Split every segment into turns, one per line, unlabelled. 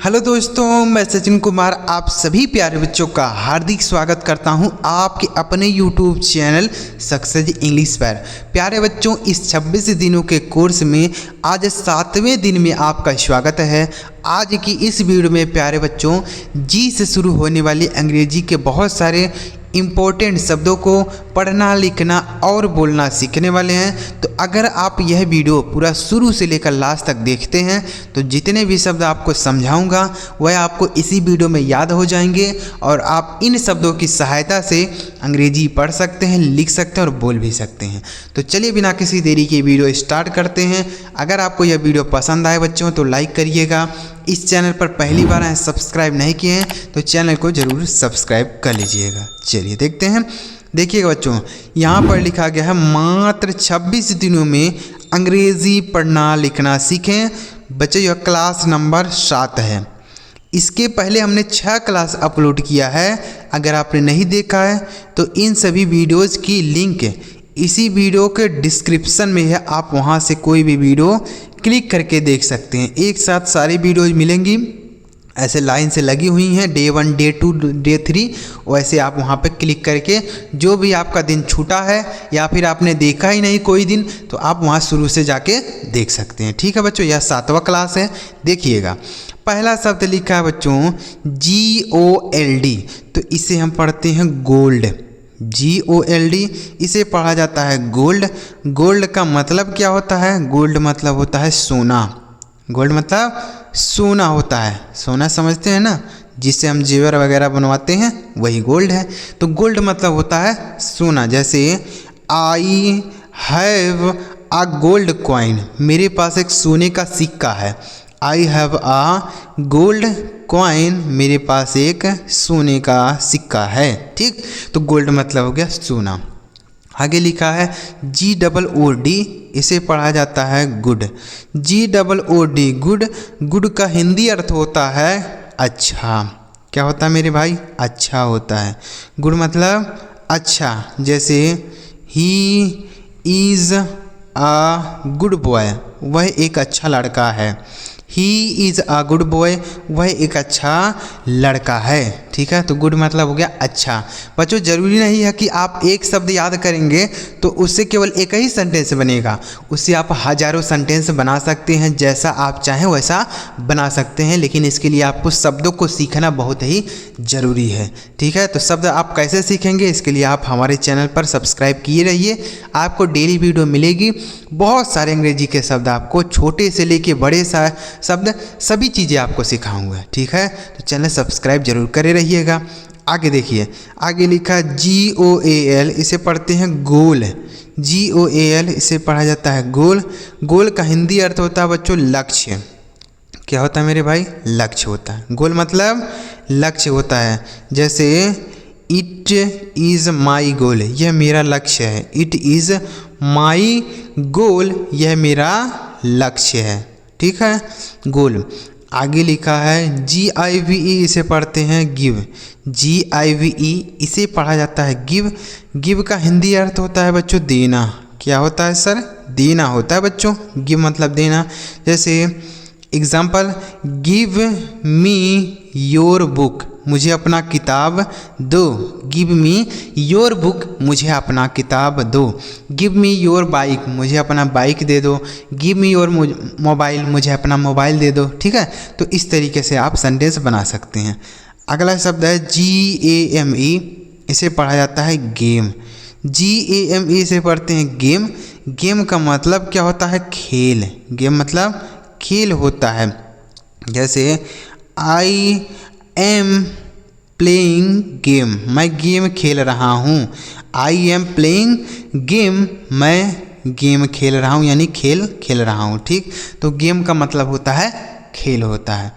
Hello दोस्तों, मैं सचिन कुमार आप सभी प्यारे बच्चों का हार्दिक स्वागत करता हूं आपके अपने YouTube चैनल सक्सेस इंग्लिश पर। प्यारे बच्चों, इस 26 दिनों के कोर्स में आज 7वें दिन में आपका स्वागत है। आज की इस वीडियो में प्यारे बच्चों जी से शुरू होने वाली अंग्रेजी के बहुत सारे इम्पोर्टेंट शब्दों को पढ़ना, लिखना और बोलना सीखने वाले हैं। तो अगर आप यह वीडियो पूरा शुरू से लेकर लास्ट तक देखते हैं तो जितने भी शब्द आपको समझाऊंगा वह आपको इसी वीडियो में याद हो जाएंगे और आप इन शब्दों की सहायता से अंग्रेजी पढ़ सकते हैं, लिख सकते हैं और बोल भी सकते हैं। तो चलिए बिना किसी देरी के वीडियो स्टार्ट करते हैं। अगर आपको यह वीडियो पसंद आए बच्चों तो लाइक करिएगा। इस चैनल पर पहली बार आए, सब्सक्राइब नहीं किए हैं तो चैनल को ज़रूर सब्सक्राइब कर लीजिएगा। चलिए देखते हैं। देखिएगा बच्चों, यहाँ पर लिखा गया है मात्र 26 दिनों में अंग्रेज़ी पढ़ना लिखना सीखें। बच्चों यह क्लास नंबर 7 है। इसके पहले हमने 6 क्लास अपलोड किया है। अगर आपने नहीं देखा है तो इन सभी वीडियोज़ की लिंक इसी वीडियो के डिस्क्रिप्शन में है, आप वहाँ से कोई भी वीडियो क्लिक करके देख सकते हैं। एक साथ सारी वीडियोज मिलेंगी, ऐसे लाइन से लगी हुई हैं, डे 1 डे 2 डे 3। वैसे आप वहाँ पे क्लिक करके जो भी आपका दिन छूटा है या फिर आपने देखा ही नहीं कोई दिन तो आप वहाँ शुरू से जाके देख सकते हैं। ठीक है बच्चों, यह 7वां क्लास है। देखिएगा पहला शब्द लिखा है बच्चों GOLD, तो इसे हम पढ़ते हैं गोल्ड। GOLD इसे पढ़ा जाता है गोल्ड। गोल्ड का मतलब क्या होता है? गोल्ड मतलब होता है सोना। गोल्ड मतलब सोना होता है। सोना समझते हैं ना, जिससे हम जेवर वगैरह बनवाते हैं, वही गोल्ड है। तो गोल्ड मतलब होता है सोना। जैसे I have a gold coin, मेरे पास एक सोने का सिक्का है। I have a gold coin, मेरे पास एक सोने का सिक्का है। ठीक, तो गोल्ड मतलब हो गया सोना। आगे लिखा है GOOD, इसे पढ़ा जाता है गुड। GOOD good. गुड का हिंदी अर्थ होता है अच्छा। क्या होता है मेरे भाई? अच्छा होता है। गुड मतलब अच्छा। जैसे he is a good boy, वह एक अच्छा लड़का है। He is a good boy, वह एक अच्छा लड़का है। ठीक है, तो गुड मतलब हो गया अच्छा। बच्चों ज़रूरी नहीं है कि आप एक शब्द याद करेंगे तो उससे केवल एक ही सेंटेंस बनेगा। उससे आप हज़ारों सेंटेंस बना सकते हैं, जैसा आप चाहें वैसा बना सकते हैं। लेकिन इसके लिए आपको शब्दों को सीखना बहुत ही ज़रूरी है। ठीक है, तो शब्द आप कैसे सीखेंगे इसके लिए आप हमारे चैनल पर सब्सक्राइब किए रहिए। आपको डेली वीडियो मिलेगी, बहुत सारे अंग्रेजी के शब्द आपको छोटे से लेके बड़े शब्द सभी चीज़ें आपको सिखाऊंगा। ठीक है, तो चैनल सब्सक्राइब जरूर करे रहिएगा। आगे देखिए, आगे लिखा GOAL, इसे पढ़ते हैं गोल। GOAL इसे पढ़ा जाता है गोल। गोल का हिंदी अर्थ होता है बच्चों लक्ष्य। क्या होता है मेरे भाई? लक्ष्य होता है। गोल मतलब लक्ष्य होता है। जैसे इट इज़ माई गोल, यह मेरा लक्ष्य है। इट इज़ माई गोल, यह मेरा लक्ष्य है। ठीक है, गोल। आगे लिखा है GIVE, इसे पढ़ते हैं गिव। GIVE इसे पढ़ा जाता है गिव। गिव का हिंदी अर्थ होता है बच्चों देना। क्या होता है सर? देना होता है बच्चों। गिव मतलब देना। जैसे example, give me your book, मुझे अपना किताब दो। गिव मी योर बुक, मुझे अपना किताब दो। गिव मी योर बाइक, मुझे अपना बाइक दे दो। गिव मी योर मोबाइल, मुझे अपना मोबाइल दे दो। ठीक है, तो इस तरीके से आप सेंटेंस बना सकते हैं। अगला शब्द है GAME, इसे पढ़ा जाता है गेम। GAME से पढ़ते हैं गेम। गेम का मतलब क्या होता है? खेल। गेम मतलब खेल होता है। जैसे आई एम प्लेइंग गेम, मैं गेम खेल रहा हूँ। आई एम प्लेइंग गेम, मैं गेम खेल रहा हूँ, यानी खेल खेल रहा हूँ। ठीक, तो गेम का मतलब होता है खेल होता है।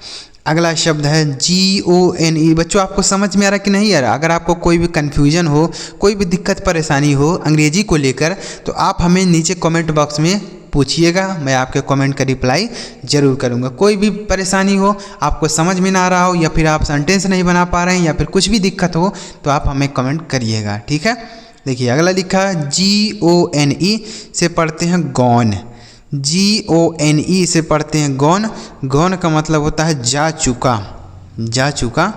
अगला शब्द है GONE। बच्चों आपको समझ में आ रहा कि नहीं आ रहा? अगर आपको कोई भी कन्फ्यूजन हो, कोई भी दिक्कत परेशानी हो अंग्रेजी को लेकर तो आप हमें नीचे कमेंट बॉक्स में पूछिएगा, मैं आपके कमेंट का रिप्लाई ज़रूर करूँगा। कोई भी परेशानी हो, आपको समझ में ना आ रहा हो या फिर आप सेंटेंस नहीं बना पा रहे हैं या फिर कुछ भी दिक्कत हो तो आप हमें कमेंट करिएगा। ठीक है, देखिए अगला लिखा है GONE से पढ़ते हैं गॉन। GONE इसे पढ़ते हैं गॉन। गॉन का मतलब होता है जा चुका, जा चुका।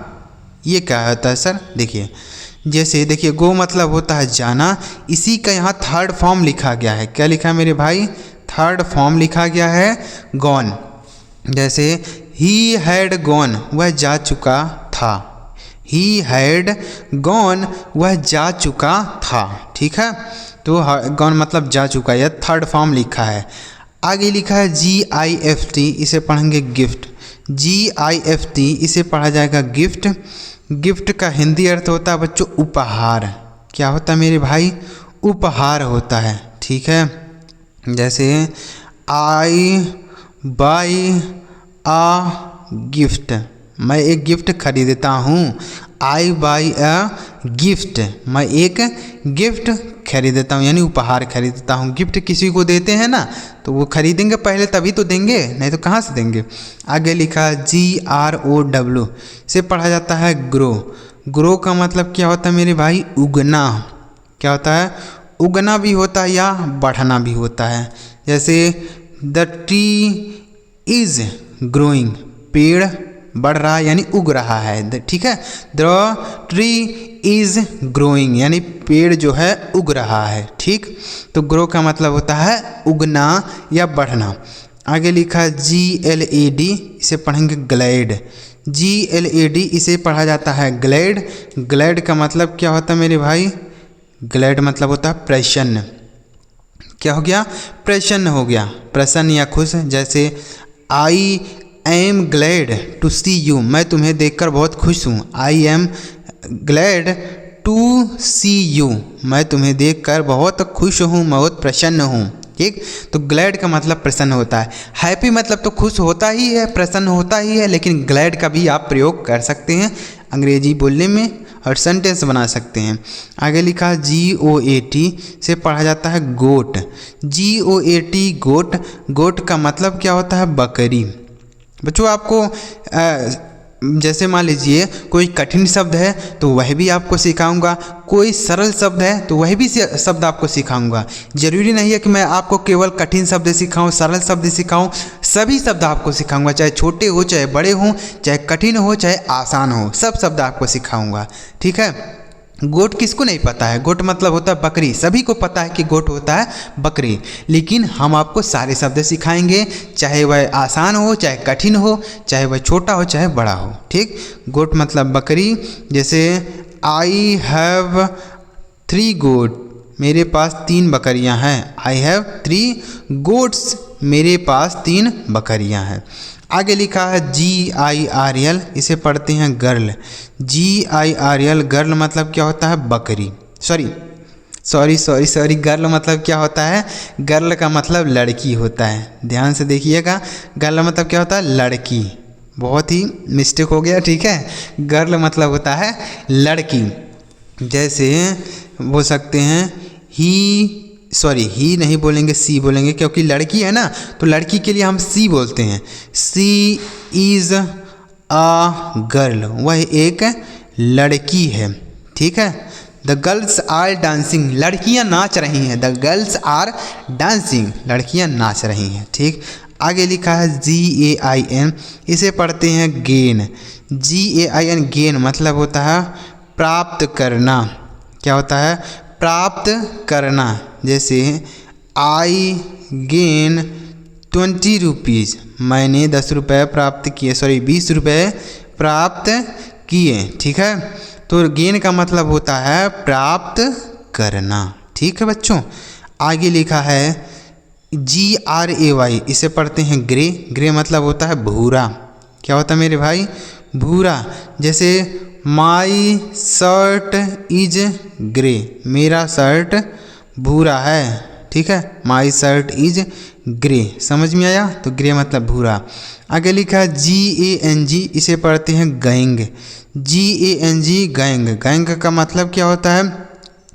ये क्या होता है सर? देखिए, जैसे देखिए गो मतलब होता है जाना, इसी का यहाँ थर्ड फॉर्म लिखा गया है। क्या लिखा है मेरे भाई? थर्ड फॉर्म लिखा गया है गॉन। जैसे ही हैड गॉन, वह जा चुका था। ही हैड गॉन, वह जा चुका था। ठीक है, तो गॉन मतलब जा चुका, यह थर्ड फॉर्म लिखा है। आगे लिखा है GIFT, इसे पढ़ेंगे गिफ्ट। GIFT इसे पढ़ा जाएगा गिफ्ट। गिफ्ट का हिंदी अर्थ होता है बच्चों उपहार। क्या होता है मेरे भाई? उपहार होता है। ठीक है, जैसे आई बाई आ गिफ्ट, मैं एक गिफ्ट खरीदता हूँ। आई बाई अ गिफ्ट, मैं एक गिफ्ट खरीदता हूँ, यानी उपहार खरीदता हूँ। गिफ्ट किसी को देते हैं ना, तो वो खरीदेंगे पहले तभी तो देंगे, नहीं तो कहाँ से देंगे। आगे लिखा GROW, से पढ़ा जाता है ग्रो। ग्रो का मतलब क्या होता है मेरे भाई? उगना। क्या होता है? उगना भी होता है या बढ़ना भी होता है। जैसे द ट्री इज ग्रोइंग, पेड़ बढ़ रहा है यानी उग रहा है। ठीक है, द ट्री इज ग्रोइंग यानी पेड़ जो है उग रहा है। ठीक, तो ग्रो का मतलब होता है उगना या बढ़ना। आगे लिखा है GLAD, इसे पढ़ेंगे ग्लैड। GLAD इसे पढ़ा जाता है ग्लैड। ग्लैड का मतलब क्या होता है मेरे भाई? ग्लैड मतलब होता है प्रसन्न। क्या हो गया? प्रसन्न हो गया, प्रसन्न या खुश। जैसे I am glad to see you, मैं तुम्हें देखकर बहुत खुश हूँ। I am glad to see you, मैं तुम्हें देखकर बहुत खुश हूँ, बहुत प्रसन्न हूँ। ठीक, तो ग्लैड का मतलब प्रसन्न होता है। हैप्पी मतलब तो खुश होता ही है, प्रसन्न होता ही है, लेकिन ग्लैड का भी आप प्रयोग कर सकते हैं अंग्रेजी बोलने में और सेंटेंस बना सकते हैं। आगे लिखा है GOAT, से पढ़ा जाता है गोट। GOAT गोट। गोट का मतलब क्या होता है? बकरी। बच्चों आपको जैसे मान लीजिए कोई कठिन शब्द है तो वह भी आपको सिखाऊंगा, कोई सरल शब्द है तो वह भी शब्द आपको सिखाऊंगा। जरूरी नहीं है कि मैं आपको केवल कठिन शब्द सिखाऊं, सरल शब्द सिखाऊं, सभी शब्द आपको सिखाऊंगा, चाहे छोटे हो चाहे बड़े हों, चाहे कठिन हो चाहे आसान हो, सब शब्द आपको सिखाऊंगा। ठीक है, गोट किसको नहीं पता है? गोट मतलब होता है बकरी, सभी को पता है कि गोट होता है बकरी, लेकिन हम आपको सारे शब्द सिखाएंगे, चाहे वह आसान हो चाहे कठिन हो, चाहे वह छोटा हो चाहे बड़ा हो। ठीक, गोट मतलब बकरी। जैसे आई हैव 3 गोट, मेरे पास 3 बकरियां हैं। आई हैव 3 गोट्स, मेरे पास 3 बकरियां हैं। आगे लिखा है GIRL, इसे पढ़ते हैं गर्ल। GIRL, गर्ल मतलब क्या होता है? बकरी। सॉरी, गर्ल मतलब क्या होता है? गर्ल का मतलब लड़की होता है। ध्यान से देखिएगा, गर्ल मतलब क्या होता है? लड़की। बहुत ही मिस्टेक हो गया। ठीक है, गर्ल मतलब होता है लड़की। जैसे बोल सकते हैं ही नहीं बोलेंगे, सी बोलेंगे, क्योंकि लड़की है ना, तो लड़की के लिए हम सी बोलते हैं। सी इज़ अ गर्ल, वह एक लड़की है। ठीक है, द गर्ल्स आर डांसिंग, लड़कियां नाच रही हैं। द गर्ल्स आर डांसिंग, लड़कियां नाच रही हैं। ठीक, आगे लिखा है GAIN, इसे पढ़ते हैं गेन। GAIN, गेन मतलब होता है प्राप्त करना। क्या होता है? प्राप्त करना। जैसे आई गेन 20 रुपीज़, मैंने 10 रुपये प्राप्त किए, 20 रुपये प्राप्त किए। ठीक है, तो गेन का मतलब होता है प्राप्त करना। ठीक है बच्चों, आगे लिखा है GRAY, इसे पढ़ते हैं ग्रे। ग्रे मतलब होता है भूरा। क्या होता है मेरे भाई? भूरा। जैसे माई शर्ट इज ग्रे, मेरा शर्ट भूरा है। ठीक है, माई शर्ट इज ग्रे, समझ में आया? तो ग्रे मतलब भूरा। आगे लिखा है GANG, इसे पढ़ते हैं गैंग। GANG, gang. गैंग का मतलब क्या होता है?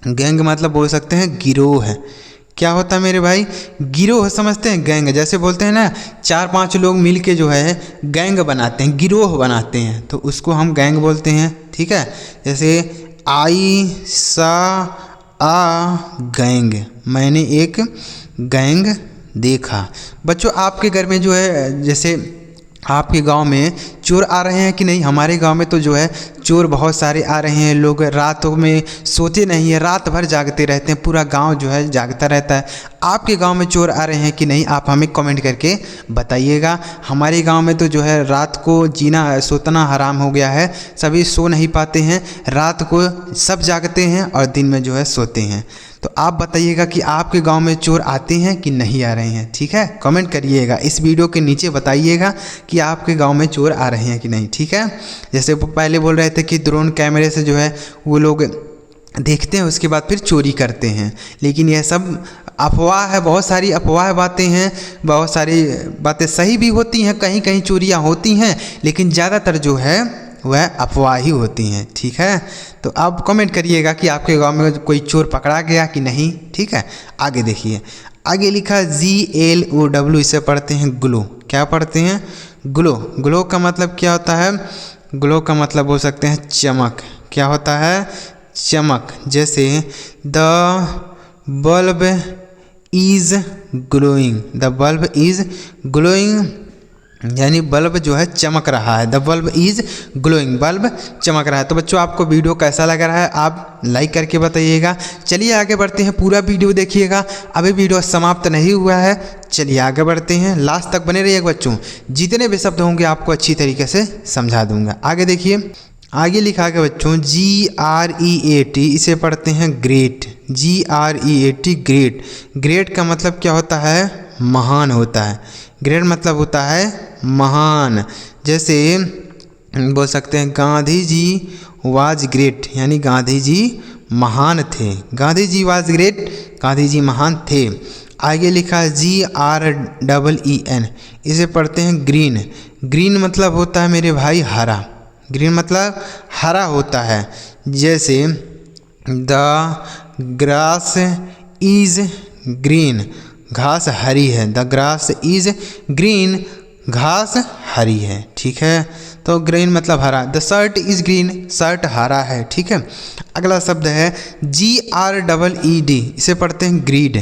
गैंग मतलब बोल सकते हैं गिरोह है। क्या होता है मेरे भाई? गिरोह समझते हैं? गैंग जैसे बोलते हैं ना, 4-5 लोग मिल के जो है गैंग बनाते हैं, गिरोह बनाते हैं, तो उसको हम गैंग बोलते हैं। ठीक है, जैसे आई सा आ गैंग, मैंने एक गैंग देखा। बच्चों आपके घर में जो है, जैसे आपके गांव में चोर आ रहे हैं कि नहीं? हमारे गांव में तो जो है चोर बहुत सारे आ रहे हैं। लोग रातों में सोते नहीं है, रात भर जागते रहते हैं, पूरा गांव जो है जागता रहता है। आपके गांव में चोर आ रहे हैं कि नहीं? आप हमें कमेंट करके बताइएगा। हमारे गांव में तो जो है रात को जीना सोतना हराम हो गया है, सभी सो नहीं पाते हैं, रात को सब जागते हैं और दिन में जो है सोते हैं। तो आप बताइएगा कि आपके गांव में चोर आते हैं कि नहीं आ रहे हैं, ठीक है? कमेंट करिएगा, इस वीडियो के नीचे बताइएगा कि आपके गांव में चोर आ रहे हैं कि नहीं, ठीक है? जैसे पहले बोल रहे थे कि ड्रोन कैमरे से जो है वो लोग देखते हैं, उसके बाद फिर चोरी करते हैं, लेकिन यह सब अफवाह है। बहुत सारी अफवाह बातें हैं, बहुत सारी बातें सही भी होती हैं, कहीं कहीं चोरियाँ होती हैं, लेकिन ज़्यादातर जो है वह अफवाह ही होती हैं, ठीक है? तो आप कमेंट करिएगा कि आपके गांव में कोई चोर पकड़ा गया कि नहीं, ठीक है? आगे देखिए, आगे लिखा GLOW, इसे पढ़ते हैं ग्लो। क्या पढ़ते हैं? ग्लो। ग्लो का मतलब क्या होता है? ग्लो का मतलब बोल सकते हैं चमक। क्या होता है? चमक। जैसे the bulb is glowing, the bulb is glowing, यानी बल्ब जो है चमक रहा है। The bulb is glowing, bulb चमक रहा है। तो बच्चों आपको वीडियो कैसा लग रहा है आप लाइक करके बताइएगा। चलिए आगे बढ़ते हैं, पूरा वीडियो देखिएगा, अभी वीडियो समाप्त नहीं हुआ है। चलिए आगे बढ़ते हैं, लास्ट तक बने रहिएगा बच्चों, जितने भी शब्द होंगे आपको अच्छी तरीके से समझा दूंगा। आगे देखिए, आगे लिखा है बच्चों GREAT, इसे पढ़ते हैं ग्रेट। GREAT, great. ग्रेट का मतलब क्या होता है? महान होता है। ग्रेट मतलब होता है महान। जैसे बोल सकते हैं गांधी जी वाज ग्रेट, यानी गांधी जी महान थे। गांधी जी वाज ग्रेट, गांधी जी महान थे। आगे लिखा है GREEN, इसे पढ़ते हैं ग्रीन। ग्रीन मतलब होता है मेरे भाई हरा। ग्रीन मतलब हरा होता है। जैसे द ग्रास इज़ ग्रीन, घास हरी है। द ग्रास इज़ ग्रीन, घास हरी है, ठीक है? तो ग्रीन मतलब हरा। The shirt is green, shirt हरा है, ठीक है? अगला शब्द है GREED, इसे पढ़ते हैं ग्रीड।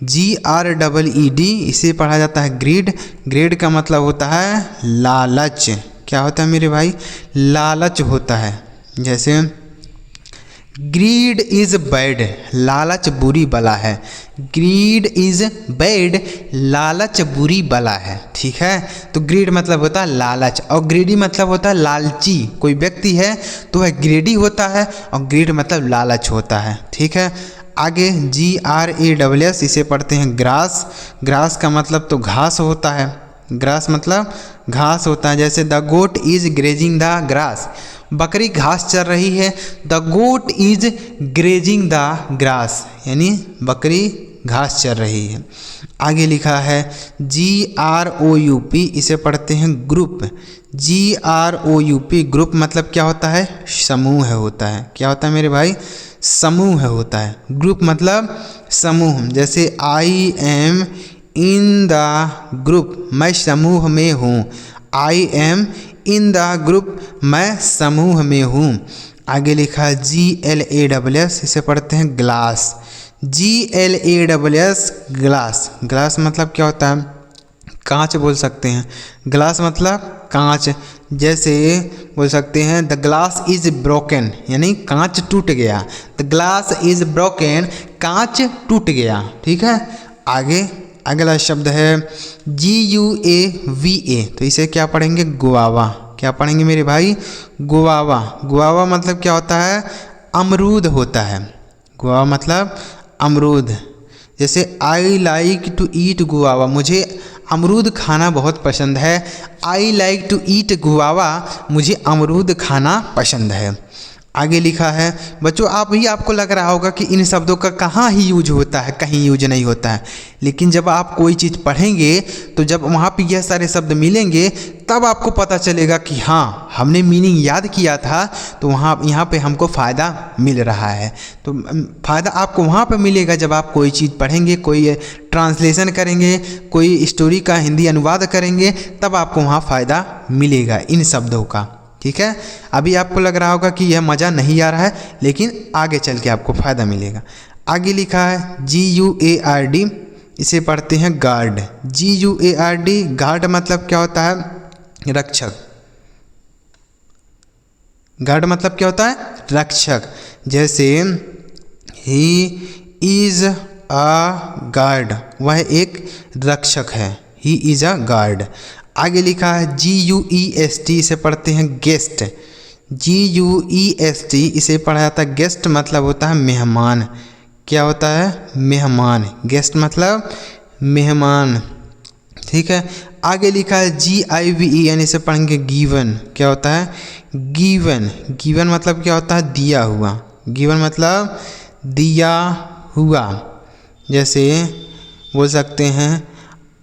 GREED, इसे पढ़ा जाता है ग्रीड। ग्रीड का मतलब होता है लालच। क्या होता है मेरे भाई? लालच होता है। जैसे ग्रीड इज़ बैड, लालच बुरी बला है। ग्रीड इज़ बैड, लालच बुरी बला है, ठीक है? तो ग्रीड मतलब होता है लालच, और ग्रीडी मतलब होता है लालची। कोई व्यक्ति है तो वह ग्रीडी होता है, और ग्रीड मतलब लालच होता है, ठीक है? आगे GRASS, इसे पढ़ते हैं ग्रास। ग्रास का मतलब तो घास होता है। ग्रास मतलब घास होता है। जैसे the goat is grazing the grass, बकरी घास चर रही है। The goat is grazing the grass, यानी बकरी घास चर रही है। आगे लिखा है GROUP, इसे पढ़ते हैं ग्रुप। GROUP, ग्रुप मतलब क्या होता है? समूह होता है। क्या होता है मेरे भाई? समूह होता है। ग्रुप मतलब समूह। जैसे I am in the group, मैं समूह में हूँ। I am in the group, मैं समूह में हूँ। आगे लिखा है GLASS, इसे पढ़ते हैं ग्लास। GLASS, glass. ग्लास मतलब क्या होता है? कांच बोल सकते हैं। ग्लास मतलब कांच। जैसे बोल सकते हैं द ग्लास इज़ ब्रोकन, यानी कांच टूट गया। द ग्लास इज़ ब्रोकन, कांच टूट गया, ठीक है? आगे अगला शब्द है GUAVA, तो इसे क्या पढ़ेंगे? गुआवा। क्या पढ़ेंगे मेरे भाई? गुआवा। गुआवा मतलब क्या होता है? अमरूद होता है। गुआवा मतलब अमरूद। जैसे I like to eat guava, मुझे अमरूद खाना बहुत पसंद है। I like to eat guava, मुझे अमरूद खाना पसंद है। आगे लिखा है बच्चों, आपको लग रहा होगा कि इन शब्दों का कहाँ ही यूज होता है, कहीं यूज नहीं होता है। लेकिन जब आप कोई चीज़ पढ़ेंगे तो जब वहाँ पे यह सारे शब्द मिलेंगे तब आपको पता चलेगा कि हाँ, हमने मीनिंग याद किया था तो यहाँ पे हमको फ़ायदा मिल रहा है। तो फ़ायदा आपको वहाँ पे मिलेगा जब आप कोई चीज़ पढ़ेंगे, कोई ट्रांसलेशन करेंगे, कोई स्टोरी का हिंदी अनुवाद करेंगे, तब आपको वहाँ फ़ायदा मिलेगा इन शब्दों का, ठीक है? अभी आपको लग रहा होगा कि यह मज़ा नहीं आ रहा है, लेकिन आगे चल के आपको फ़ायदा मिलेगा। आगे लिखा है GUARD, इसे पढ़ते हैं गार्ड, GUARD। गार्ड मतलब क्या होता है? रक्षक। गार्ड मतलब क्या होता है? रक्षक। जैसे ही इज अ गार्ड, वह एक रक्षक है, ही इज अ गार्ड। आगे लिखा है GUEST, इसे पढ़ते हैं गेस्ट, GUEST इसे पढ़ा जाता है गेस्ट, मतलब होता है मेहमान। क्या होता है? मेहमान। गेस्ट मतलब मेहमान, ठीक है। आगे लिखा है GIVEN, इसे पढ़ेंगे गिवन। क्या होता है? गिवन। गिवन मतलब क्या होता है? दिया हुआ। गिवन मतलब दिया हुआ। जैसे बोल सकते हैं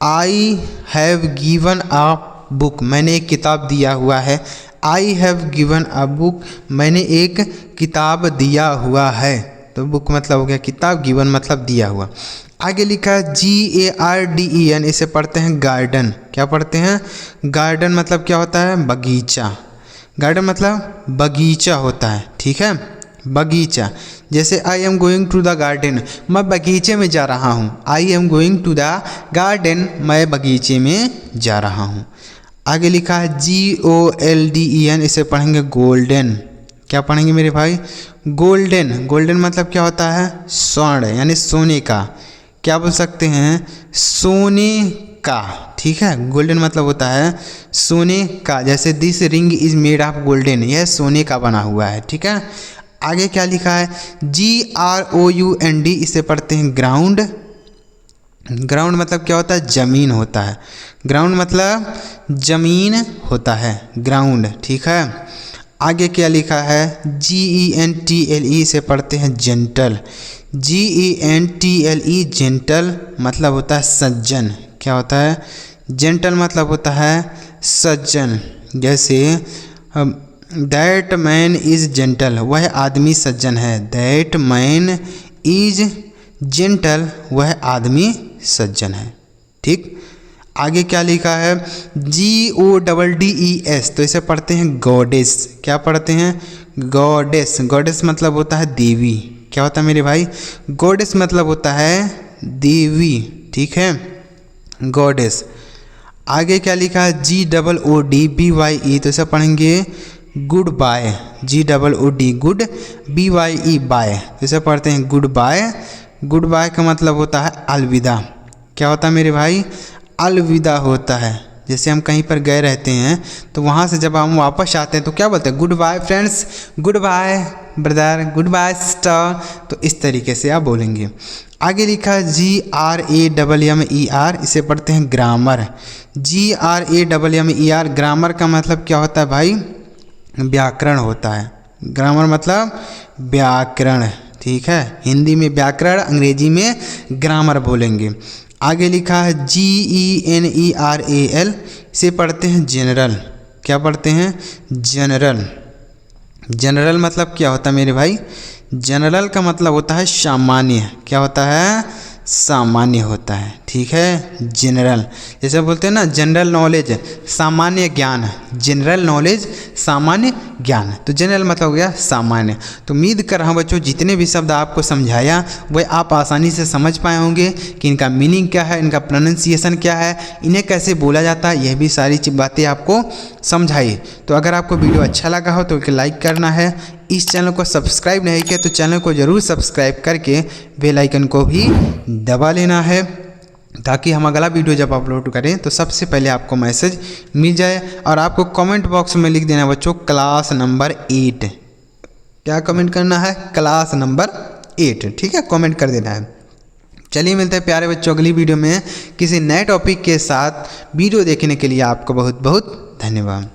I have given a book, मैंने एक किताब दिया हुआ है। I have given a book, मैंने एक किताब दिया हुआ है। तो बुक मतलब हो गया किताब, गिवन मतलब दिया हुआ। आगे लिखा है GARDEN, इसे पढ़ते हैं गार्डन। क्या पढ़ते हैं? गार्डन मतलब क्या होता है? बगीचा। गार्डन मतलब बगीचा होता है, ठीक है, बगीचा। जैसे I am going to the garden, मैं बगीचे में जा रहा हूँ। I am going to the garden, मैं बगीचे में जा रहा हूँ। आगे लिखा है GOLDEN, इसे पढ़ेंगे गोल्डन। क्या पढ़ेंगे मेरे भाई? गोल्डन। गोल्डन मतलब क्या होता है? स्वर्ण, यानी सोने का। क्या बोल सकते हैं? सोने का, ठीक है। गोल्डन मतलब होता है सोने का। जैसे this ring is made of golden, यह सोने का बना हुआ है, ठीक है। आगे क्या लिखा है? GROUND, इसे पढ़ते हैं ग्राउंड। ग्राउंड मतलब क्या होता है? जमीन होता है। ग्राउंड मतलब जमीन होता है, ग्राउंड, ठीक है। आगे क्या लिखा है? GENTLE, इसे पढ़ते हैं जेंटल। GENTLE, जेंटल मतलब होता है सज्जन। क्या होता है? जेंटल मतलब होता है सज्जन। जैसे दैट मैन इज जेंटल, वह आदमी सज्जन है। दैट मैन इज जेंटल, वह आदमी सज्जन है, ठीक। आगे क्या लिखा है? GODDES, तो इसे पढ़ते हैं गॉडेस। क्या पढ़ते हैं? गॉडेस। गॉडेस मतलब होता है देवी। क्या होता है मेरे भाई? गॉडेस मतलब होता है देवी, ठीक है, गॉडेस। आगे क्या लिखा है? GOODBYE, तो इसे पढ़ेंगे good bye. GOOD good, BYE bye, तो इसे पढ़ते हैं गुड बाय। गुड बाय का मतलब होता है अलविदा। क्या होता है मेरे भाई? अलविदा होता है। जैसे हम कहीं पर गए रहते हैं तो वहाँ से जब हम वापस आते हैं तो क्या बोलते हैं? Good bye friends, good bye brother, good bye sister. तो इस तरीके से आप बोलेंगे। आगे लिखा है GRAMMER, इसे पढ़ते हैं ग्रामर। GRAMMER, ग्रामर का मतलब क्या होता है भाई? व्याकरण होता है। ग्रामर मतलब व्याकरण, ठीक है। हिंदी में व्याकरण, अंग्रेजी में ग्रामर बोलेंगे। आगे लिखा है GENERAL, इसे पढ़ते हैं जनरल। क्या पढ़ते हैं? जनरल। जनरल मतलब क्या होता है मेरे भाई? जनरल का मतलब होता है सामान्य। क्या होता है? सामान्य होता है, ठीक है, जनरल। जैसे बोलते हैं ना जनरल नॉलेज, सामान्य ज्ञान। जनरल नॉलेज सामान्य ज्ञान, तो जनरल मतलब हो गया सामान्य। तो उम्मीद कर रहा हूँ बच्चों जितने भी शब्द आपको समझाया वह आप आसानी से समझ पाए होंगे कि इनका मीनिंग क्या है, इनका प्रोनाउंसिएशन क्या है, इन्हें कैसे बोला जाता है, यह भी सारी बातें आपको समझाई। तो अगर आपको वीडियो अच्छा लगा हो तो लाइक करना है। इस चैनल को सब्सक्राइब नहीं किया तो चैनल को ज़रूर सब्सक्राइब करके बेल आइकन को भी दबा लेना है, ताकि हम अगला वीडियो जब अपलोड करें तो सबसे पहले आपको मैसेज मिल जाए। और आपको कमेंट बॉक्स में लिख देना बच्चों क्लास नंबर 8। क्या कमेंट करना है? क्लास नंबर 8, ठीक है, कमेंट कर देना है। चलिए मिलते हैं प्यारे बच्चों अगली वीडियो में किसी नए टॉपिक के साथ। वीडियो देखने के लिए आपको बहुत बहुत धन्यवाद।